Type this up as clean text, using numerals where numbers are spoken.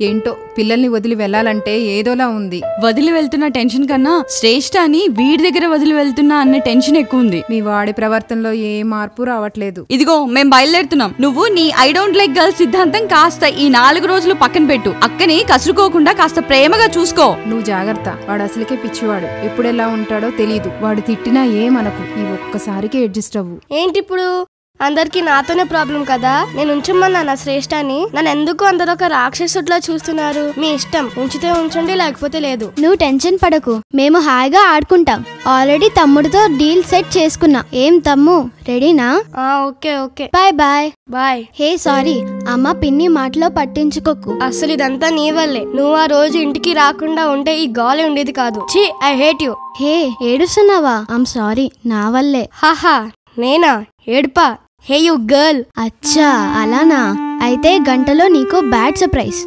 ఏంటో పిల్లల్ని వదిలి వెళ్లాలంటే ఏదోలా ఉంది. వదిలి వెళ్తున్న టెన్షన్ కన్నా శ్రేష్ఠ అని వీడి దగ్గర వదిలి వెళ్తున్నా అన్న టెన్షన్ ఎక్కువ ఉంది. మీ వాడి ప్రవర్తనలో ఏ మార్పు రావట్లేదు. ఇదిగో మేం బయలుదేరుతున్నాం. నువ్వు నీ ఐ డోంట్ లైక్ గర్ల్స్ సిద్ధాంతం కాస్త ఈ 4 రోజులు పక్కన పెట్టు. అక్కని కసురుకోకుండా కాస్త ప్రేమగా చూసుకో. నువ్వు జాగ్రత్త. వాడు అసలుకే పిచ్చివాడు. ఎప్పుడెలా ఉంటాడో తెలీదు. వాడు తిట్టినా ఏమనకు. ఈ ఒక్కసారికి అడ్జస్ట్ అవ్వు. ఏంటి ఇప్పుడు అందరికి నాతోనే ప్రాబ్లం కదా? నేను ఉంచమన్నా నా శ్రేష్ఠాన్ని. నన్ను ఎందుకు అందరూ ఒక రాక్షసుడిలా చూస్తున్నారు? మీ ఇష్టం, ఉంచితే ఉంచండి, లేకపోతే లేదు. నువ్వు టెన్షన్ పడకు, మేము హాయిగా ఆడుకుంటాం. ఆల్రెడీ తమ్ముడితో డీల్ సెట్ చేసుకున్నా. ఏం తమ్ము, రెడీనా? Okay okay. Bye bye. Bye. Hey sorry, అమ్మ పిన్ని మాటలో పట్టించుకోకు. అసలు ఇదంతా నీ వల్లే. నువ్వు ఆ రోజు ఇంటికి రాకుండా ఉంటే ఈ గాలి ఉండేది కాదు. ఛీ, ఐ హేట్ యు. హే ఏడుస్తున్నావా? ఐమ్ సారీ, నా వల్లే. హాహా, నేనా ఏడుపా? Hey you girl. అచ్చా అలానా? అయితే గంటలో నీకు బ్యాడ్ సర్ప్రైజ్.